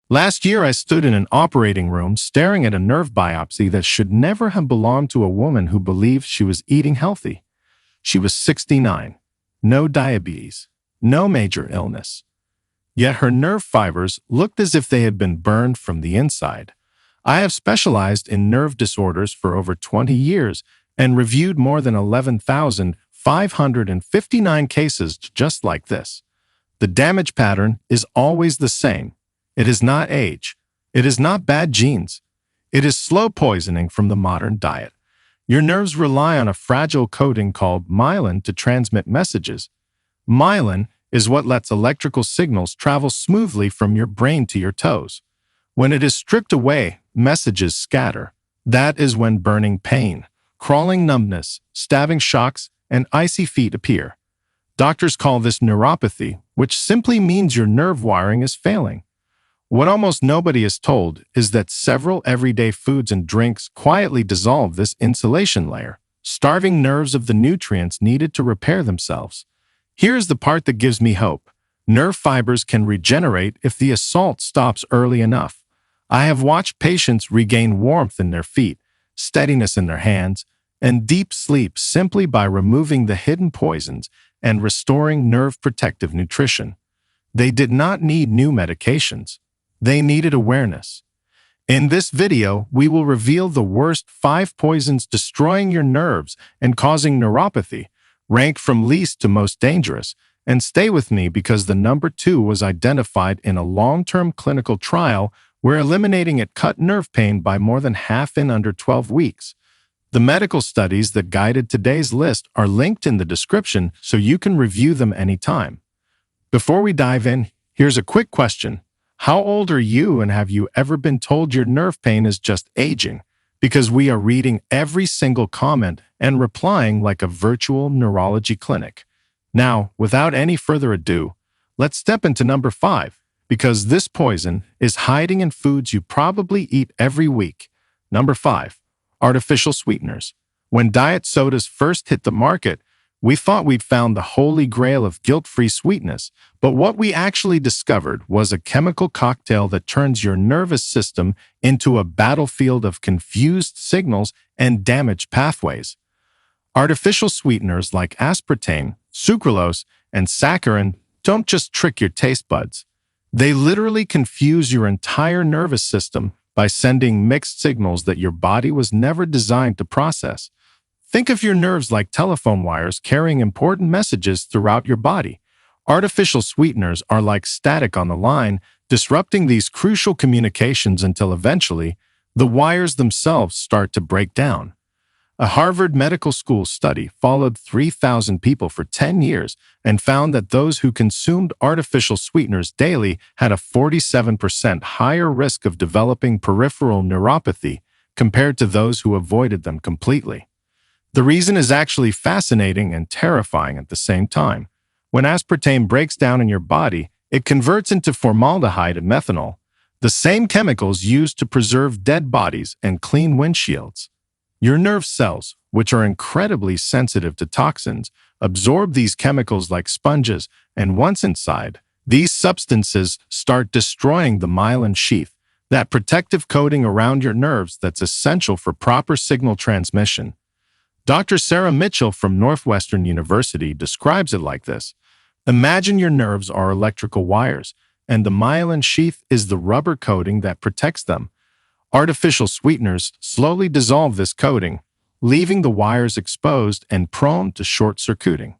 Last year, I stood in an operating room staring at a nerve biopsy that should never have belonged to a woman who believed she was eating healthy. She was 69, no diabetes, no major illness. Yet her nerve fibers looked as if they had been burned from the inside. I have specialized in nerve disorders for over 20 years and reviewed more than 11,559 cases just like this. The damage pattern is always the same. It is not age. It is not bad genes. It is slow poisoning from the modern diet. Your nerves rely on a fragile coating called myelin to transmit messages. Myelin is what lets electrical signals travel smoothly from your brain to your toes. When it is stripped away, messages scatter. That is when burning pain, crawling numbness, stabbing shocks, and icy feet appear. Doctors call this neuropathy, which simply means your nerve wiring is failing. What almost nobody is told is that several everyday foods and drinks quietly dissolve this insulation layer, starving nerves of the nutrients needed to repair themselves. Here's the part that gives me hope. Nerve fibers can regenerate if the assault stops early enough. I have watched patients regain warmth in their feet, steadiness in their hands, and deep sleep simply by removing the hidden poisons and restoring nerve protective nutrition. They did not need new medications. They needed awareness. In this video, we will reveal the worst 5 poisons destroying your nerves and causing neuropathy, ranked from least to most dangerous, and stay with me because the number 2 was identified in a long-term clinical trial where eliminating it cut nerve pain by more than half in under 12 weeks. The medical studies that guided today's list are linked in the description so you can review them anytime. Before we dive in, here's a quick question. How old are you and have you ever been told your nerve pain is just aging? Because we are reading every single comment and replying like a virtual neurology clinic. Now, without any further ado, let's step into number 5, because this poison is hiding in foods you probably eat every week. Number 5, artificial sweeteners. When diet sodas first hit the market, we thought we'd found the holy grail of guilt-free sweetness, but what we actually discovered was a chemical cocktail that turns your nervous system into a battlefield of confused signals and damaged pathways. Artificial sweeteners like aspartame, sucralose, and saccharin don't just trick your taste buds. They literally confuse your entire nervous system by sending mixed signals that your body was never designed to process. Think of your nerves like telephone wires carrying important messages throughout your body. Artificial sweeteners are like static on the line, disrupting these crucial communications until eventually, the wires themselves start to break down. A Harvard Medical School study followed 3,000 people for 10 years and found that those who consumed artificial sweeteners daily had a 47% higher risk of developing peripheral neuropathy compared to those who avoided them completely. The reason is actually fascinating and terrifying at the same time. When aspartame breaks down in your body, it converts into formaldehyde and methanol, the same chemicals used to preserve dead bodies and clean windshields. Your nerve cells, which are incredibly sensitive to toxins, absorb these chemicals like sponges, and once inside, these substances start destroying the myelin sheath, that protective coating around your nerves that's essential for proper signal transmission. Dr. Sarah Mitchell from Northwestern University describes it like this. Imagine your nerves are electrical wires, and the myelin sheath is the rubber coating that protects them. Artificial sweeteners slowly dissolve this coating, leaving the wires exposed and prone to short-circuiting.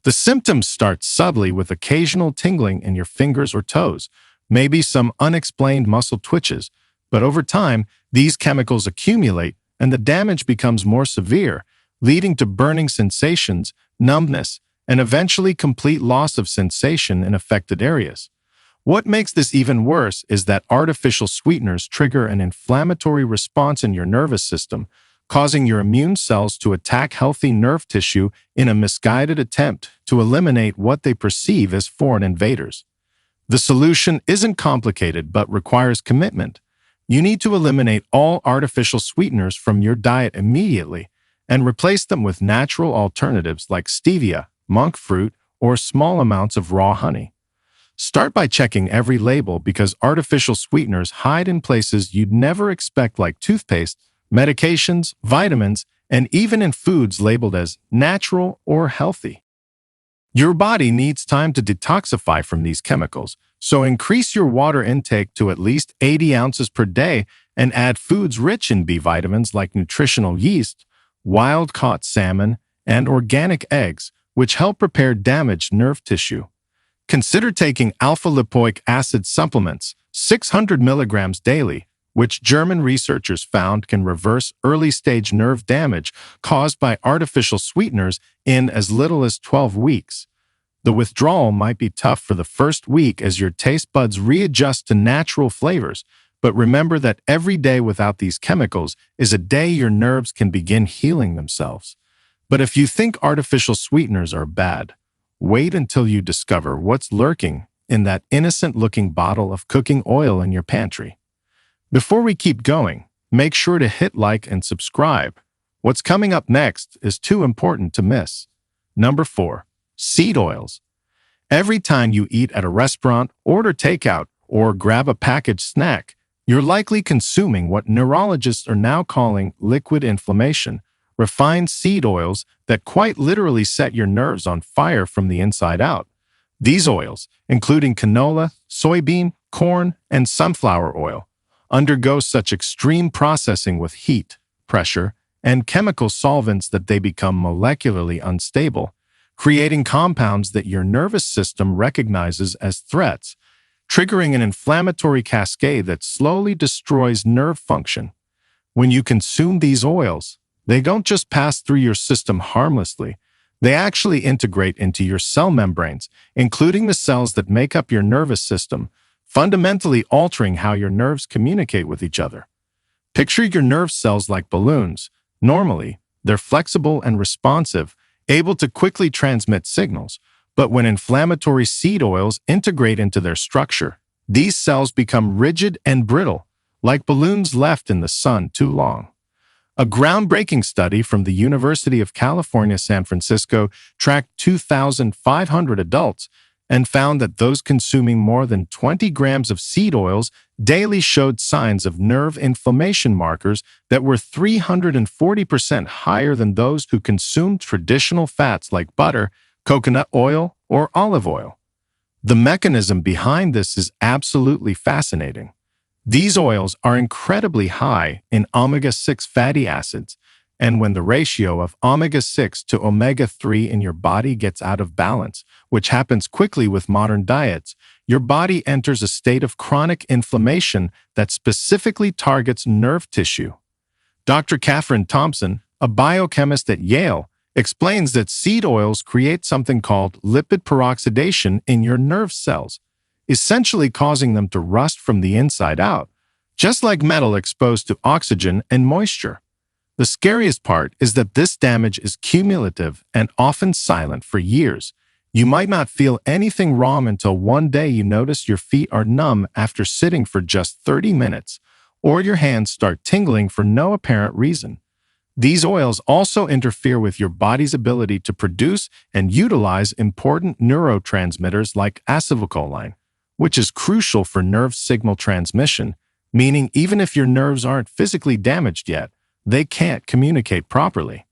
The symptoms start subtly with occasional tingling in your fingers or toes, maybe some unexplained muscle twitches, but over time, these chemicals accumulate and the damage becomes more severe, leading to burning sensations, numbness, and eventually complete loss of sensation in affected areas. What makes this even worse is that artificial sweeteners trigger an inflammatory response in your nervous system, causing your immune cells to attack healthy nerve tissue in a misguided attempt to eliminate what they perceive as foreign invaders. The solution isn't complicated but requires commitment. You need to eliminate all artificial sweeteners from your diet immediately and replace them with natural alternatives like stevia, monk fruit, or small amounts of raw honey. Start by checking every label because artificial sweeteners hide in places you'd never expect, like toothpaste, medications, vitamins, and even in foods labeled as natural or healthy. Your body needs time to detoxify from these chemicals, so increase your water intake to at least 80 ounces per day and add foods rich in B vitamins like nutritional yeast, wild-caught salmon, and organic eggs, which help repair damaged nerve tissue. Consider taking alpha-lipoic acid supplements, 600 milligrams daily, which German researchers found can reverse early-stage nerve damage caused by artificial sweeteners in as little as 12 weeks. The withdrawal might be tough for the first week as your taste buds readjust to natural flavors, but remember that every day without these chemicals is a day your nerves can begin healing themselves. But if you think artificial sweeteners are bad, wait until you discover what's lurking in that innocent-looking bottle of cooking oil in your pantry. Before we keep going, make sure to hit like and subscribe. What's coming up next is too important to miss. Number 4. Seed oils. Every time you eat at a restaurant, order takeout, or grab a packaged snack, you're likely consuming what neurologists are now calling liquid inflammation, refined seed oils that quite literally set your nerves on fire from the inside out. These oils, including canola, soybean, corn, and sunflower oil, undergo such extreme processing with heat, pressure, and chemical solvents that they become molecularly unstable, creating compounds that your nervous system recognizes as threats, triggering an inflammatory cascade that slowly destroys nerve function. When you consume these oils, they don't just pass through your system harmlessly, they actually integrate into your cell membranes, including the cells that make up your nervous system, fundamentally altering how your nerves communicate with each other. Picture your nerve cells like balloons. Normally, they're flexible and responsive, able to quickly transmit signals, but when inflammatory seed oils integrate into their structure, these cells become rigid and brittle, like balloons left in the sun too long. A groundbreaking study from the University of California, San Francisco tracked 2,500 adults and found that those consuming more than 20 grams of seed oils daily showed signs of nerve inflammation markers that were 340% higher than those who consumed traditional fats like butter, coconut oil, or olive oil. The mechanism behind this is absolutely fascinating. These oils are incredibly high in omega-6 fatty acids, and when the ratio of omega-6 to omega-3 in your body gets out of balance, which happens quickly with modern diets, your body enters a state of chronic inflammation that specifically targets nerve tissue. Dr. Catherine Thompson, a biochemist at Yale, explains that seed oils create something called lipid peroxidation in your nerve cells, essentially causing them to rust from the inside out, just like metal exposed to oxygen and moisture. The scariest part is that this damage is cumulative and often silent for years. You might not feel anything wrong until one day you notice your feet are numb after sitting for just 30 minutes, or your hands start tingling for no apparent reason. These oils also interfere with your body's ability to produce and utilize important neurotransmitters like acetylcholine, which is crucial for nerve signal transmission, meaning even if your nerves aren't physically damaged yet, they can't communicate properly.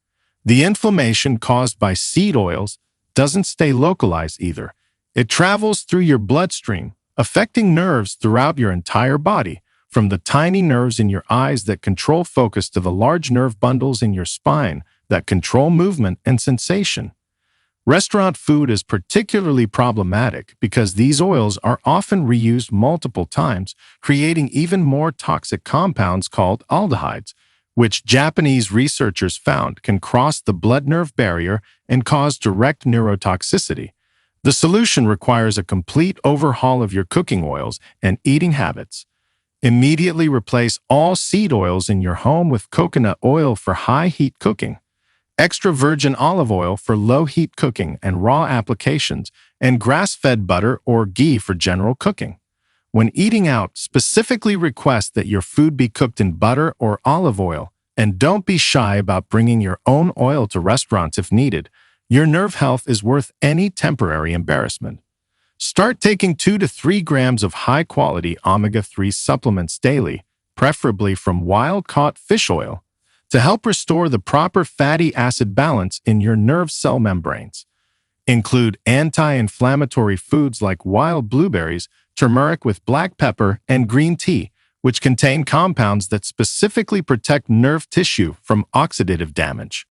The inflammation caused by seed oils doesn't stay localized either. It travels through your bloodstream, affecting nerves throughout your entire body, from the tiny nerves in your eyes that control focus to the large nerve bundles in your spine that control movement and sensation. Restaurant food is particularly problematic because these oils are often reused multiple times, creating even more toxic compounds called aldehydes, which Japanese researchers found can cross the blood-nerve barrier and cause direct neurotoxicity. The solution requires a complete overhaul of your cooking oils and eating habits. Immediately replace all seed oils in your home with coconut oil for high-heat cooking, extra virgin olive oil for low-heat cooking and raw applications, and grass-fed butter or ghee for general cooking. When eating out, specifically request that your food be cooked in butter or olive oil, and don't be shy about bringing your own oil to restaurants if needed. Your nerve health is worth any temporary embarrassment. Start taking 2 to 3 grams of high-quality omega-3 supplements daily, preferably from wild-caught fish oil, to help restore the proper fatty acid balance in your nerve cell membranes. Include anti-inflammatory foods like wild blueberries, turmeric with black pepper, and green tea, which contain compounds that specifically protect nerve tissue from oxidative damage.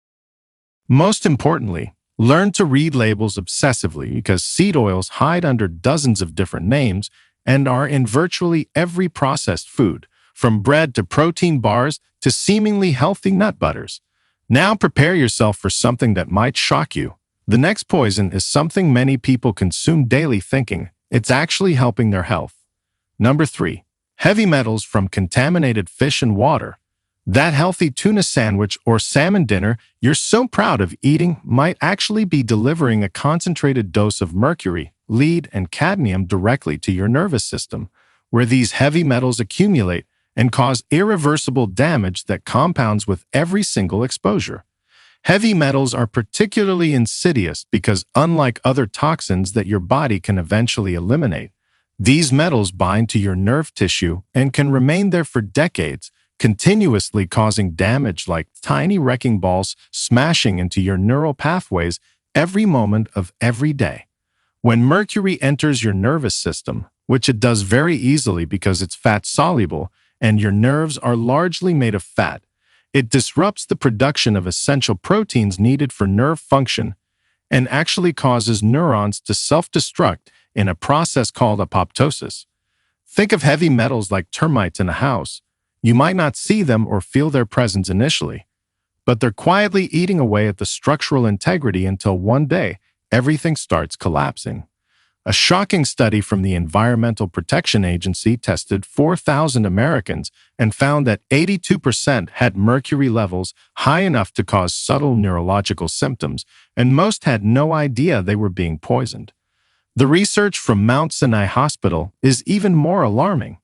Most importantly, learn to read labels obsessively because seed oils hide under dozens of different names and are in virtually every processed food, from bread to protein bars to seemingly healthy nut butters. Now prepare yourself for something that might shock you. The next poison is something many people consume daily thinking it's actually helping their health. Number 3. Heavy metals from contaminated fish and water. That healthy tuna sandwich or salmon dinner you're so proud of eating might actually be delivering a concentrated dose of mercury, lead, and cadmium directly to your nervous system, where these heavy metals accumulate and cause irreversible damage that compounds with every single exposure. Heavy metals are particularly insidious because, unlike other toxins that your body can eventually eliminate, these metals bind to your nerve tissue and can remain there for decades, continuously causing damage like tiny wrecking balls smashing into your neural pathways every moment of every day. When mercury enters your nervous system, which it does very easily because it's fat-soluble and your nerves are largely made of fat, it disrupts the production of essential proteins needed for nerve function and actually causes neurons to self-destruct in a process called apoptosis. Think of heavy metals like termites in a house. You might not see them or feel their presence initially, but they're quietly eating away at the structural integrity until one day everything starts collapsing. A shocking study from the Environmental Protection Agency tested 4,000 Americans and found that 82% had mercury levels high enough to cause subtle neurological symptoms, and most had no idea they were being poisoned. The research from Mount Sinai Hospital is even more alarming.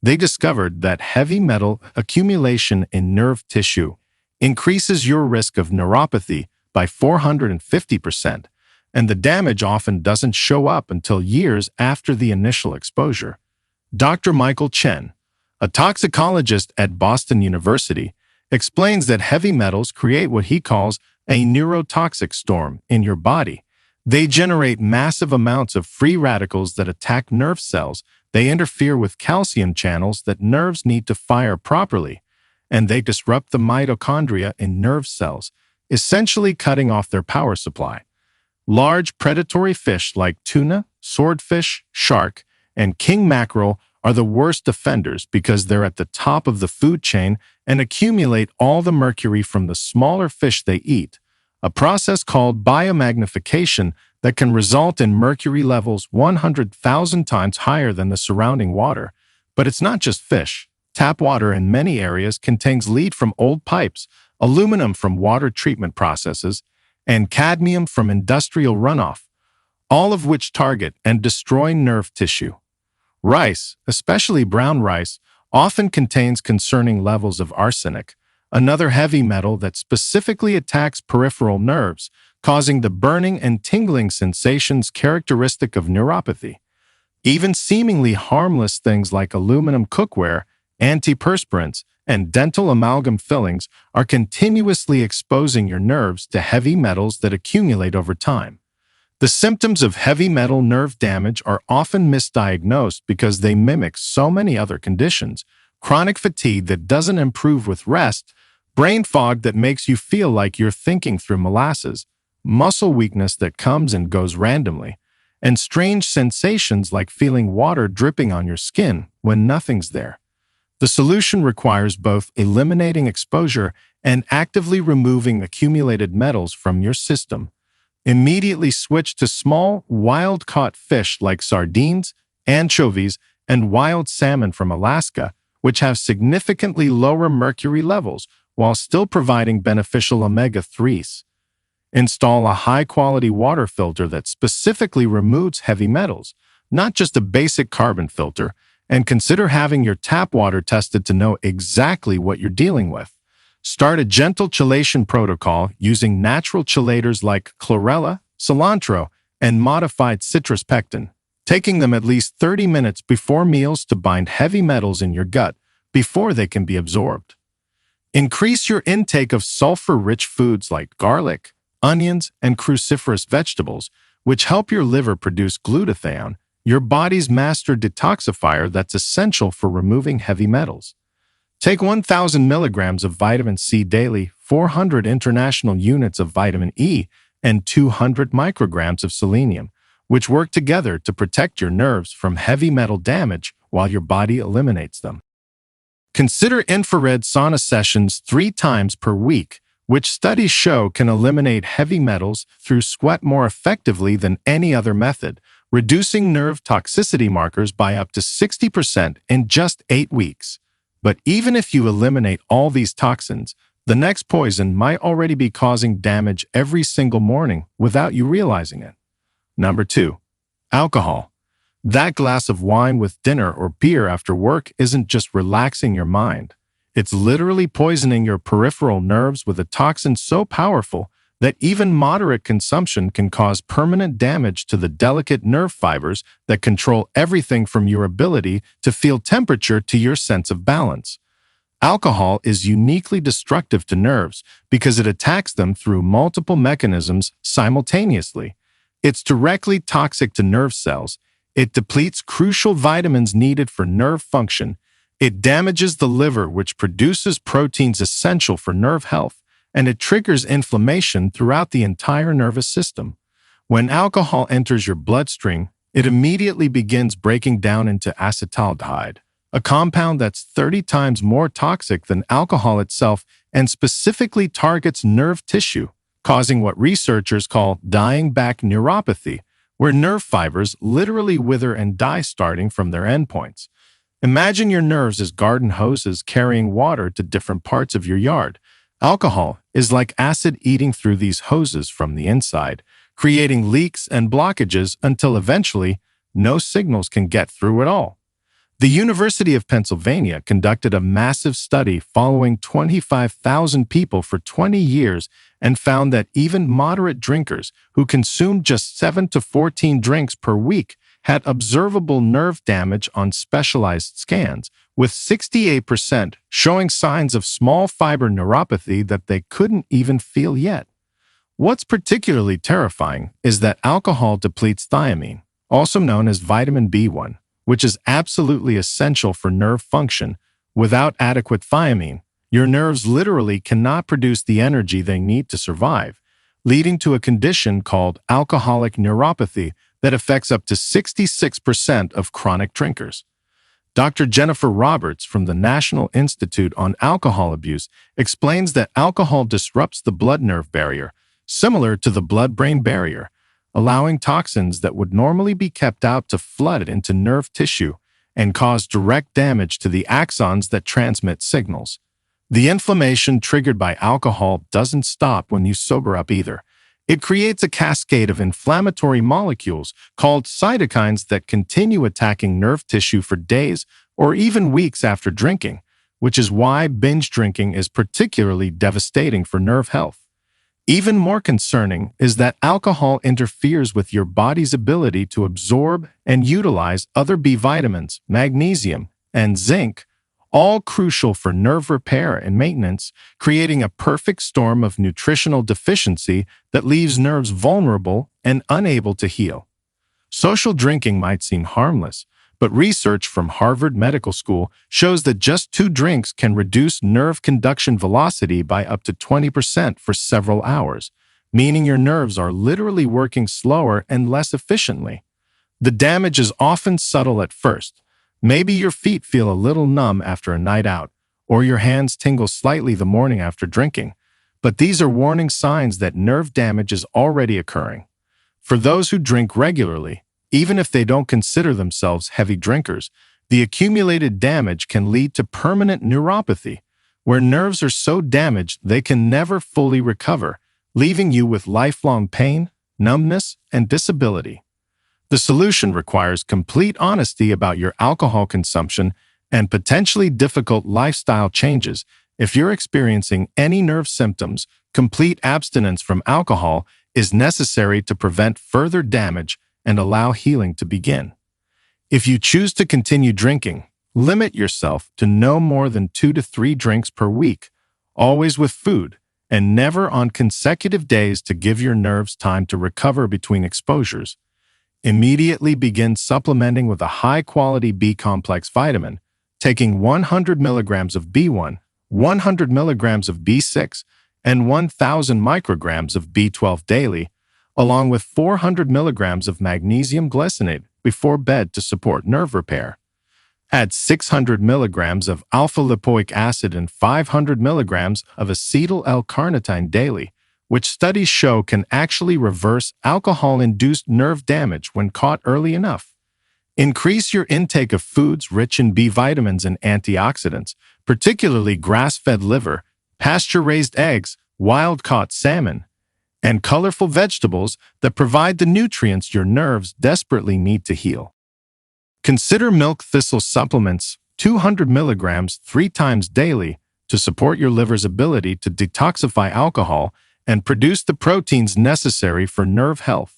They discovered that heavy metal accumulation in nerve tissue increases your risk of neuropathy by 450%, and the damage often doesn't show up until years after the initial exposure. Dr. Michael Chen, a toxicologist at Boston University, explains that heavy metals create what he calls a neurotoxic storm in your body. They generate massive amounts of free radicals that attack nerve cells. They interfere with calcium channels that nerves need to fire properly, and they disrupt the mitochondria in nerve cells, essentially cutting off their power supply. Large predatory fish like tuna, swordfish, shark, and king mackerel are the worst offenders because they're at the top of the food chain and accumulate all the mercury from the smaller fish they eat, a process called biomagnification that can result in mercury levels 100,000 times higher than the surrounding water. But it's not just fish. Tap water in many areas contains lead from old pipes, aluminum from water treatment processes, and cadmium from industrial runoff, all of which target and destroy nerve tissue. Rice, especially brown rice, often contains concerning levels of arsenic, another heavy metal that specifically attacks peripheral nerves, causing the burning and tingling sensations characteristic of neuropathy. Even seemingly harmless things like aluminum cookware, antiperspirants, and dental amalgam fillings are continuously exposing your nerves to heavy metals that accumulate over time. The symptoms of heavy metal nerve damage are often misdiagnosed because they mimic so many other conditions: chronic fatigue that doesn't improve with rest, brain fog that makes you feel like you're thinking through molasses, muscle weakness that comes and goes randomly, and strange sensations like feeling water dripping on your skin when nothing's there. The solution requires both eliminating exposure and actively removing accumulated metals from your system. Immediately switch to small, wild-caught fish like sardines, anchovies, and wild salmon from Alaska, which have significantly lower mercury levels while still providing beneficial omega-3s. Install a high-quality water filter that specifically removes heavy metals, not just a basic carbon filter, and consider having your tap water tested to know exactly what you're dealing with. Start a gentle chelation protocol using natural chelators like chlorella, cilantro, and modified citrus pectin. taking them at least 30 minutes before meals to bind heavy metals in your gut before they can be absorbed. Increase your intake of sulfur-rich foods like garlic, onions, and cruciferous vegetables, which help your liver produce glutathione, your body's master detoxifier that's essential for removing heavy metals. Take 1,000 milligrams of vitamin C daily, 400 international units of vitamin E, and 200 micrograms of selenium, which work together to protect your nerves from heavy metal damage while your body eliminates them. Consider infrared sauna sessions 3 times per week, which studies show can eliminate heavy metals through sweat more effectively than any other method, reducing nerve toxicity markers by up to 60% in just 8 weeks. But even if you eliminate all these toxins, the next poison might already be causing damage every single morning without you realizing it. Number 2. Alcohol. That glass of wine with dinner or beer after work isn't just relaxing your mind. It's literally poisoning your peripheral nerves with a toxin so powerful that even moderate consumption can cause permanent damage to the delicate nerve fibers that control everything from your ability to feel temperature to your sense of balance. Alcohol is uniquely destructive to nerves because it attacks them through multiple mechanisms simultaneously. It's directly toxic to nerve cells. It depletes crucial vitamins needed for nerve function. It damages the liver, which produces proteins essential for nerve health, and it triggers inflammation throughout the entire nervous system. When alcohol enters your bloodstream, it immediately begins breaking down into acetaldehyde, a compound that's 30 times more toxic than alcohol itself and specifically targets nerve tissue, causing what researchers call dying back neuropathy, where nerve fibers literally wither and die starting from their endpoints. Imagine your nerves as garden hoses carrying water to different parts of your yard. Alcohol is like acid eating through these hoses from the inside, creating leaks and blockages until eventually no signals can get through at all. The University of Pennsylvania conducted a massive study following 25,000 people for 20 years and found that even moderate drinkers who consumed just 7 to 14 drinks per week had observable nerve damage on specialized scans, with 68% showing signs of small fiber neuropathy that they couldn't even feel yet. What's particularly terrifying is that alcohol depletes thiamine, also known as vitamin B1, which is absolutely essential for nerve function. Without adequate thiamine, your nerves literally cannot produce the energy they need to survive, leading to a condition called alcoholic neuropathy that affects up to 66% of chronic drinkers. Dr. Jennifer Roberts from the National Institute on Alcohol Abuse explains that alcohol disrupts the blood-nerve barrier, similar to the blood-brain barrier, allowing toxins that would normally be kept out to flood into nerve tissue and cause direct damage to the axons that transmit signals. The inflammation triggered by alcohol doesn't stop when you sober up either. It creates a cascade of inflammatory molecules called cytokines that continue attacking nerve tissue for days or even weeks after drinking, which is why binge drinking is particularly devastating for nerve health. Even more concerning is that alcohol interferes with your body's ability to absorb and utilize other B vitamins, magnesium, and zinc, all crucial for nerve repair and maintenance, creating a perfect storm of nutritional deficiency that leaves nerves vulnerable and unable to heal. Social drinking might seem harmless, but research from Harvard Medical School shows that just 2 drinks can reduce nerve conduction velocity by up to 20% for several hours, meaning your nerves are literally working slower and less efficiently. The damage is often subtle at first. Maybe your feet feel a little numb after a night out, or your hands tingle slightly the morning after drinking, but these are warning signs that nerve damage is already occurring. For those who drink regularly, even if they don't consider themselves heavy drinkers, the accumulated damage can lead to permanent neuropathy, where nerves are so damaged they can never fully recover, leaving you with lifelong pain, numbness, and disability. The solution requires complete honesty about your alcohol consumption and potentially difficult lifestyle changes. If you're experiencing any nerve symptoms, complete abstinence from alcohol is necessary to prevent further damage and allow healing to begin. If you choose to continue drinking, limit yourself to no more than 2 to 3 drinks per week, always with food, and never on consecutive days to give your nerves time to recover between exposures. Immediately begin supplementing with a high-quality B-complex vitamin, taking 100 milligrams of B1, 100 milligrams of B6, and 1,000 micrograms of B12 daily, along with 400 milligrams of magnesium glycinate before bed to support nerve repair. Add 600 milligrams of alpha-lipoic acid and 500 milligrams of acetyl L-carnitine daily, which studies show can actually reverse alcohol-induced nerve damage when caught early enough. Increase your intake of foods rich in B vitamins and antioxidants, particularly grass-fed liver, pasture-raised eggs, wild-caught salmon, and colorful vegetables that provide the nutrients your nerves desperately need to heal. Consider milk thistle supplements, 200 milligrams 3 times daily, to support your liver's ability to detoxify alcohol and produce the proteins necessary for nerve health.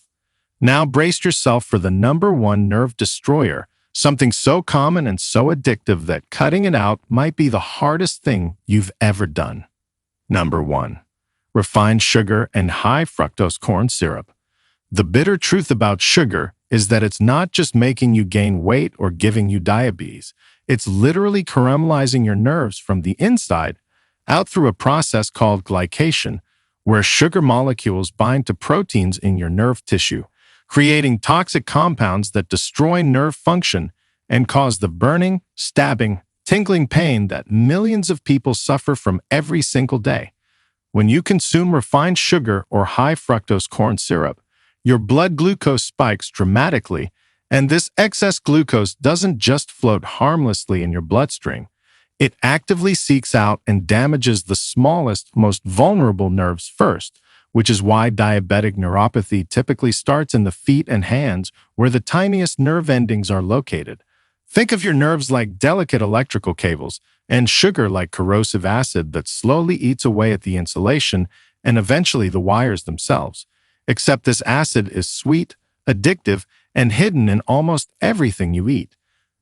Now brace yourself for the #1 nerve destroyer, something so common and so addictive that cutting it out might be the hardest thing you've ever done. Number 1. Refined sugar and high fructose corn syrup. The bitter truth about sugar is that it's not just making you gain weight or giving you diabetes. It's literally caramelizing your nerves from the inside out through a process called glycation, where sugar molecules bind to proteins in your nerve tissue, creating toxic compounds that destroy nerve function and cause the burning, stabbing, tingling pain that millions of people suffer from every single day. When you consume refined sugar or high fructose corn syrup, your blood glucose spikes dramatically, and this excess glucose doesn't just float harmlessly in your bloodstream. It actively seeks out and damages the smallest, most vulnerable nerves first, which is why diabetic neuropathy typically starts in the feet and hands, where the tiniest nerve endings are located. Think of your nerves like delicate electrical cables, and sugar like corrosive acid that slowly eats away at the insulation and eventually the wires themselves. Except this acid is sweet, addictive, and hidden in almost everything you eat.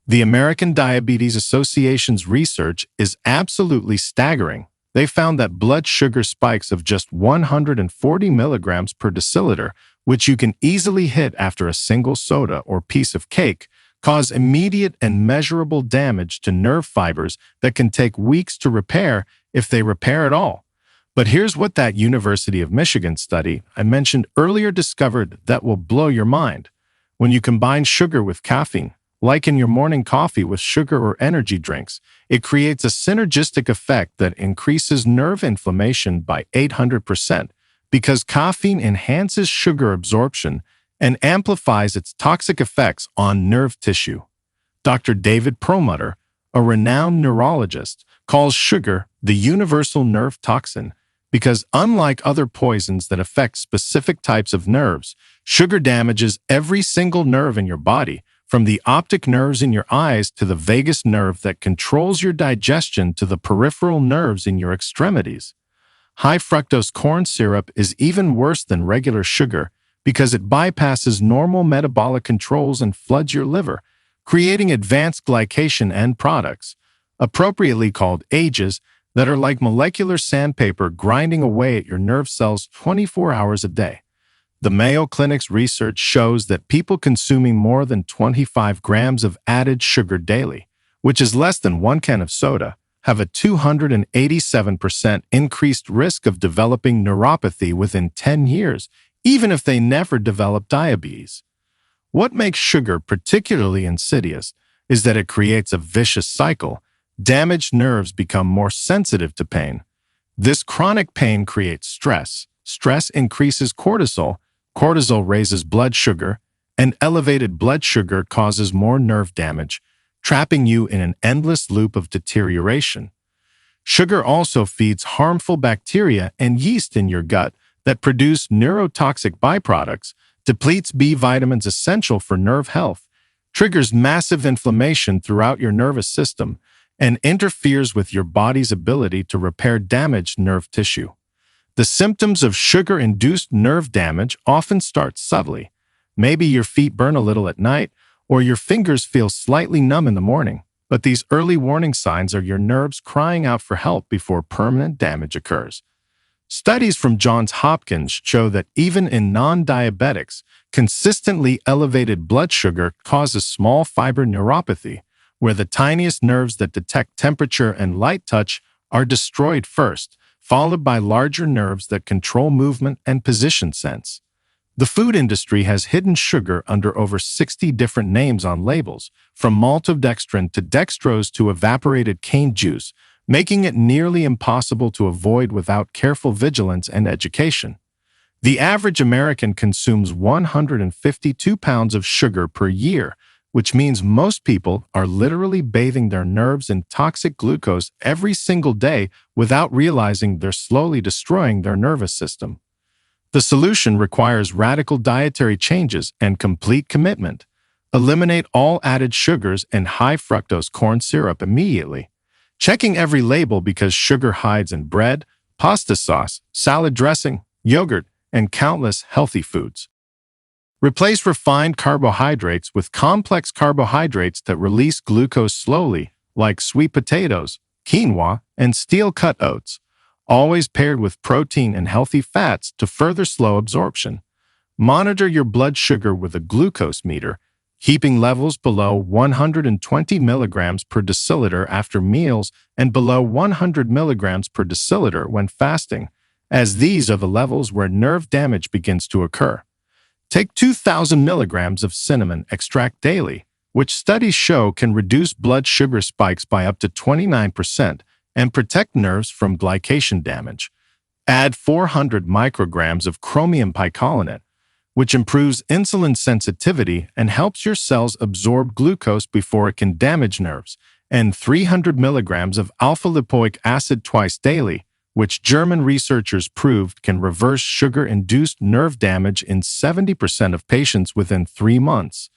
The American Diabetes Association's research is absolutely staggering. They found that blood sugar spikes of just 140 milligrams per deciliter, which you can easily hit after a single soda or piece of cake, cause immediate and measurable damage to nerve fibers that can take weeks to repair if they repair at all. But here's what that University of Michigan study I mentioned earlier discovered that will blow your mind. When you combine sugar with caffeine, like in your morning coffee with sugar or energy drinks, it creates a synergistic effect that increases nerve inflammation by 800% because caffeine enhances sugar absorption and amplifies its toxic effects on nerve tissue. Dr. David Perlmutter, a renowned neurologist, calls sugar the universal nerve toxin because unlike other poisons that affect specific types of nerves, sugar damages every single nerve in your body, from the optic nerves in your eyes to the vagus nerve that controls your digestion to the peripheral nerves in your extremities. High fructose corn syrup is even worse than regular sugar because it bypasses normal metabolic controls and floods your liver, creating advanced glycation end products, appropriately called AGEs, that are like molecular sandpaper grinding away at your nerve cells 24 hours a day. The Mayo Clinic's research shows that people consuming more than 25 grams of added sugar daily, which is less than 1 can of soda, have a 287% increased risk of developing neuropathy within 10 years, even if they never develop diabetes. What makes sugar particularly insidious is that it creates a vicious cycle. Damaged nerves become more sensitive to pain. This chronic pain creates stress. Stress increases cortisol. Cortisol raises blood sugar, and elevated blood sugar causes more nerve damage, trapping you in an endless loop of deterioration. Sugar also feeds harmful bacteria and yeast in your gut that produce neurotoxic byproducts, depletes B vitamins essential for nerve health, triggers massive inflammation throughout your nervous system, and interferes with your body's ability to repair damaged nerve tissue. The symptoms of sugar-induced nerve damage often start subtly. Maybe your feet burn a little at night, or your fingers feel slightly numb in the morning. But these early warning signs are your nerves crying out for help before permanent damage occurs. Studies from Johns Hopkins show that even in non-diabetics, consistently elevated blood sugar causes small fiber neuropathy, where the tiniest nerves that detect temperature and light touch are destroyed first, followed by larger nerves that control movement and position sense. The food industry has hidden sugar under over 60 different names on labels, from maltodextrin to dextrose to evaporated cane juice, making it nearly impossible to avoid without careful vigilance and education. The average American consumes 152 pounds of sugar per year, which means most people are literally bathing their nerves in toxic glucose every single day without realizing they're slowly destroying their nervous system. The solution requires radical dietary changes and complete commitment. Eliminate all added sugars and high fructose corn syrup immediately. Checking every label because sugar hides in bread, pasta sauce, salad dressing, yogurt, and countless healthy foods. Replace refined carbohydrates with complex carbohydrates that release glucose slowly, like sweet potatoes, quinoa, and steel-cut oats, always paired with protein and healthy fats to further slow absorption. Monitor your blood sugar with a glucose meter, keeping levels below 120 milligrams per deciliter after meals and below 100 milligrams per deciliter when fasting, as these are the levels where nerve damage begins to occur. Take 2,000 milligrams of cinnamon extract daily, which studies show can reduce blood sugar spikes by up to 29% and protect nerves from glycation damage. Add 400 micrograms of chromium picolinate, which improves insulin sensitivity and helps your cells absorb glucose before it can damage nerves, and 300 milligrams of alpha-lipoic acid twice daily, which German researchers proved can reverse sugar-induced nerve damage in 70% of patients within 3 months.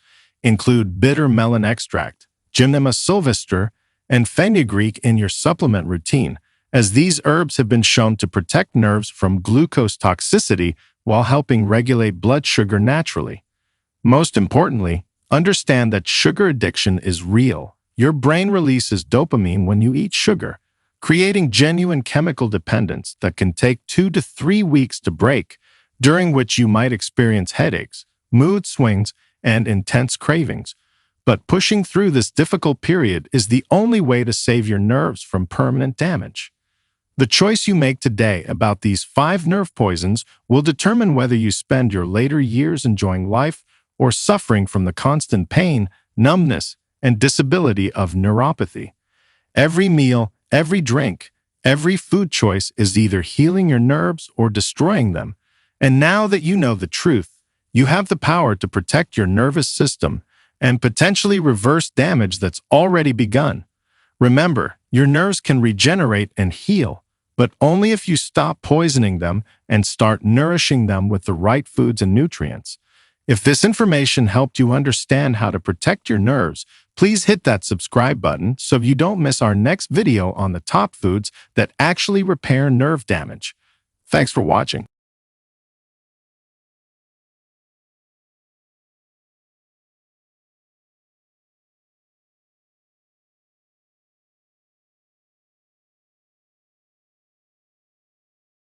Include bitter melon extract, Gymnema sylvestre, and fenugreek in your supplement routine, as these herbs have been shown to protect nerves from glucose toxicity while helping regulate blood sugar naturally. Most importantly, understand that sugar addiction is real. Your brain releases dopamine when you eat sugar, creating genuine chemical dependence that can take 2 to 3 weeks to break, during which you might experience headaches, mood swings, and intense cravings. But pushing through this difficult period is the only way to save your nerves from permanent damage. The choice you make today about these 5 nerve poisons will determine whether you spend your later years enjoying life or suffering from the constant pain, numbness, and disability of neuropathy. Every meal, every drink, every food choice is either healing your nerves or destroying them. And now that you know the truth, you have the power to protect your nervous system and potentially reverse damage that's already begun. Remember, your nerves can regenerate and heal, but only if you stop poisoning them and start nourishing them with the right foods and nutrients. If this information helped you understand how to protect your nerves, please hit that subscribe button so you don't miss our next video on the top foods that actually repair nerve damage. Thanks for watching.